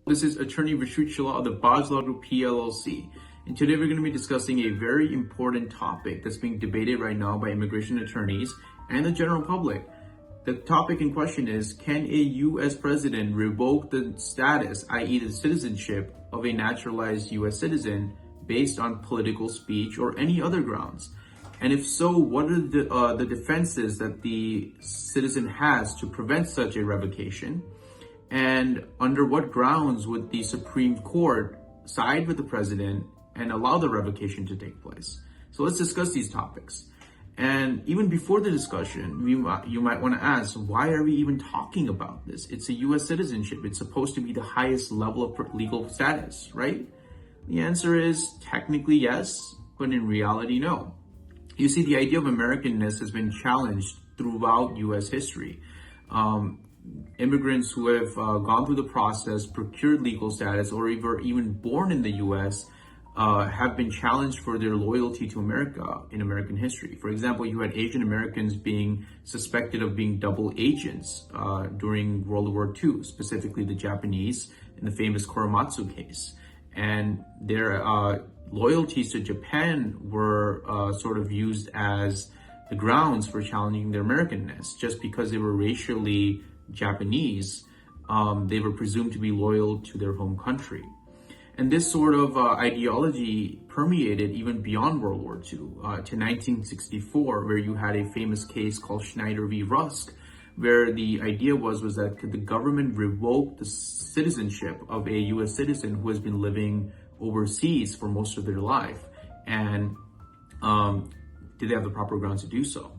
This is Attorney Vishuchala of the Baj Law Group PLLC. And today we're going to be discussing a very important topic that's being debated right now by immigration attorneys and the general public. The topic in question is, can a U.S. president revoke the status, i.e. the citizenship, of a naturalized U.S. citizen based on political speech or any other grounds? And if so, what are the defenses that the citizen has to prevent such a revocation? And under what grounds would the Supreme Court side with the president and allow the revocation to take place? So let's discuss these topics. And even before the discussion, you might want to ask, why are we even talking about this? It's a U.S. citizenship. It's supposed to be the highest level of legal status, right? The answer is technically yes, but in reality, no. You see, the idea of Americanness has been challenged throughout U.S. history. Immigrants who have gone through the process, procured legal status, or even born in the U.S. Have been challenged for their loyalty to America in American history. For example, you had Asian Americans being suspected of being double agents during World War II, specifically the Japanese in the famous Korematsu case. And their loyalties to Japan were sort of used as the grounds for challenging their Americanness. Just because they were racially Japanese, they were presumed to be loyal to their home country. And this sort of ideology permeated even beyond World War II to 1964, where you had a famous case called Schneider v. Rusk, where the idea was that could the government revoke the citizenship of a U.S. citizen who has been living overseas for most of their life, and did they have the proper grounds to do so?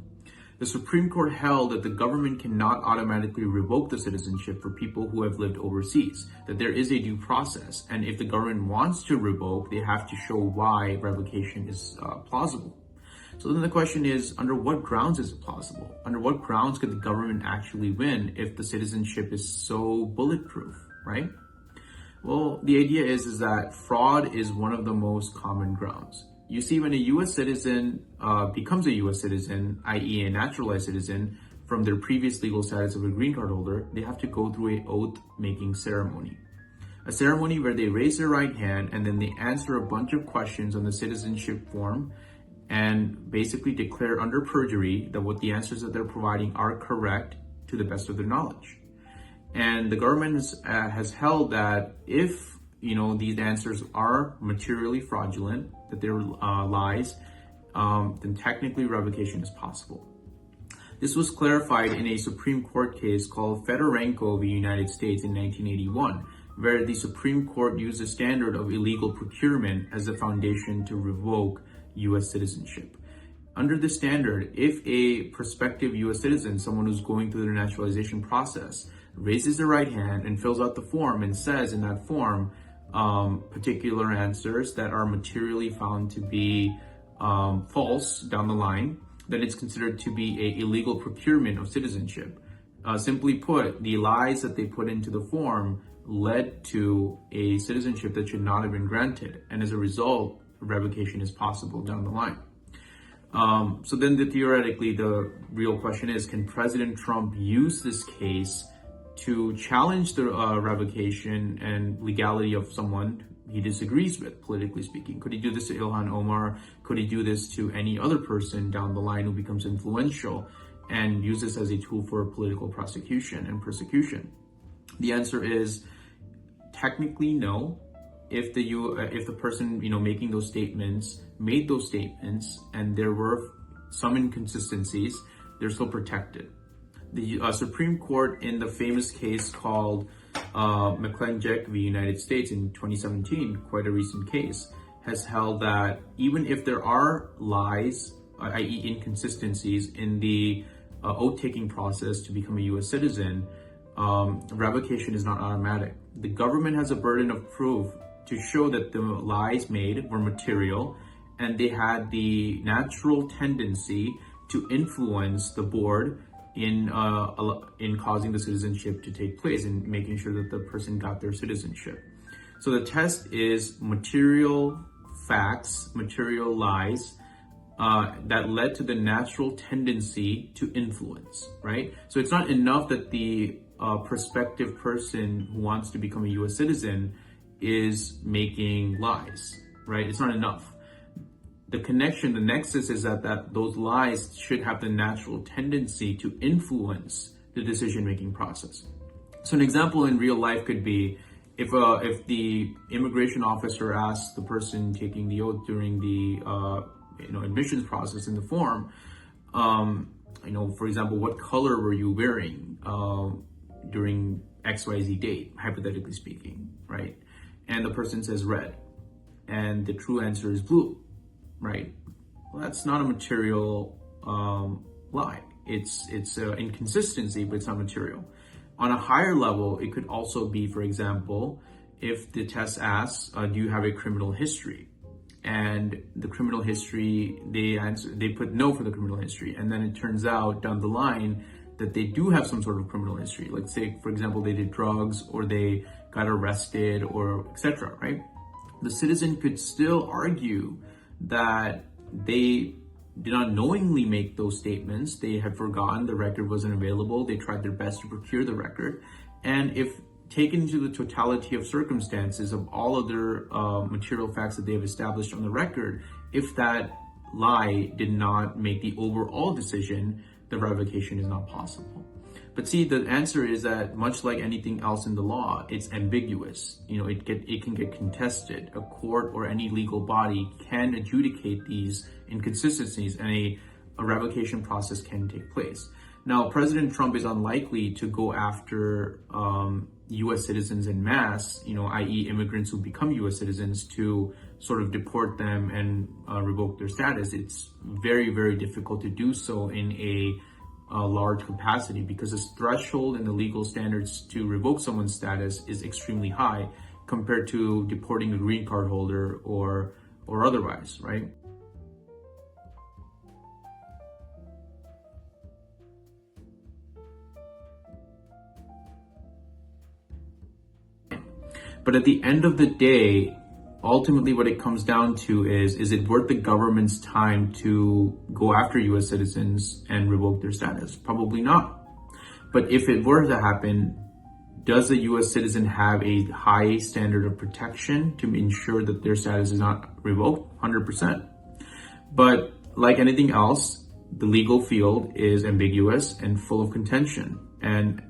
The Supreme Court held that the government cannot automatically revoke the citizenship for people who have lived overseas, that there is a due process, and if the government wants to revoke, they have to show why revocation is plausible. So then the question is, under what grounds is it plausible? Under what grounds could the government actually win if the citizenship is so bulletproof, right? Well, the idea is that fraud is one of the most common grounds. You see, when a U.S. citizen becomes a U.S. citizen, i.e. a naturalized citizen, from their previous legal status of a green card holder, they have to go through an oath-making ceremony. A ceremony where they raise their right hand and then they answer a bunch of questions on the citizenship form and basically declare under perjury that what the answers that they're providing are correct to the best of their knowledge. And the government has held that if these answers are materially fraudulent, that they're lies, then technically revocation is possible. This was clarified in a Supreme Court case called Fedorenko v. United States in 1981, where the Supreme Court used the standard of illegal procurement as a foundation to revoke U.S. citizenship. Under the standard, if a prospective U.S. citizen, someone who's going through the naturalization process, raises their right hand and fills out the form and says in that form particular answers that are materially found to be false down the line, then it's considered to be an illegal procurement of citizenship. Simply put, the lies that they put into the form led to a citizenship that should not have been granted, and as a result, revocation is possible down the line. So then theoretically, the real question is, can President Trump use this case to challenge the revocation and legality of someone he disagrees with, politically speaking? Could he do this to Ilhan Omar? Could he do this to any other person down the line who becomes influential and use this as a tool for political prosecution and persecution? The answer is technically no. If the person making those statements made those statements and there were some inconsistencies, they're still protected. The Supreme Court in the famous case called McClintock v. United States in 2017, quite a recent case, has held that even if there are lies, i.e. inconsistencies in the oath-taking process to become a U.S. citizen, revocation is not automatic. The government has a burden of proof to show that the lies made were material and they had the natural tendency to influence the board in causing the citizenship to take place and making sure that the person got their citizenship. So the test is material facts, material lies that led to the natural tendency to influence, right? So it's not enough that the a prospective person who wants to become a US citizen is making lies, right? It's not enough. The connection, the nexus is that those lies should have the natural tendency to influence the decision-making process. So an example in real life could be if the immigration officer asks the person taking the oath during the admissions process in the form, for example, what color were you wearing during XYZ date, hypothetically speaking, right? And the person says red, and the true answer is blue, right? Well, that's not a material lie. It's an inconsistency, but it's not material. On a higher level, it could also be, for example, if the test asks, do you have a criminal history? And the criminal history, they put no for the criminal history. And then it turns out down the line that they do have some sort of criminal history. Like say, for example, they did drugs or they got arrested or etc., right? The citizen could still argue that they did not knowingly make those statements. They had forgotten the record wasn't available. They tried their best to procure the record. And if taken into the totality of circumstances of all other material facts that they have established on the record, if that lie did not make the overall decision, the revocation is not possible. But see, the answer is that much like anything else in the law, it's ambiguous. It can get contested. A court or any legal body can adjudicate these inconsistencies, and a revocation process can take place. Now, President Trump is unlikely to go after U.S. citizens en masse, i.e. immigrants who become U.S. citizens, to sort of deport them and revoke their status. It's very, very difficult to do so in a large capacity because the threshold and the legal standards to revoke someone's status is extremely high compared to deporting a green card holder or otherwise, right? But at the end of the day, ultimately what it comes down to is it worth the government's time to go after US citizens and revoke their status? Probably not. But if it were to happen, does a US citizen have a high standard of protection to ensure that their status is not revoked? 100%. But like anything else, the legal field is ambiguous and full of contention, and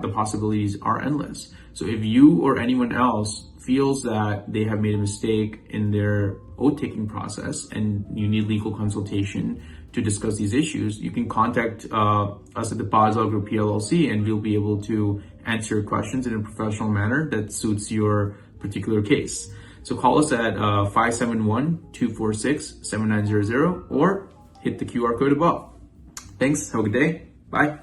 the possibilities are endless. So if you or anyone else feels that they have made a mistake in their oath-taking process and you need legal consultation to discuss these issues, you can contact us at the Basel Group PLLC, and we'll be able to answer your questions in a professional manner that suits your particular case. So call us at 571-246-7900 or hit the QR code above. Thanks. Have a good day. Bye.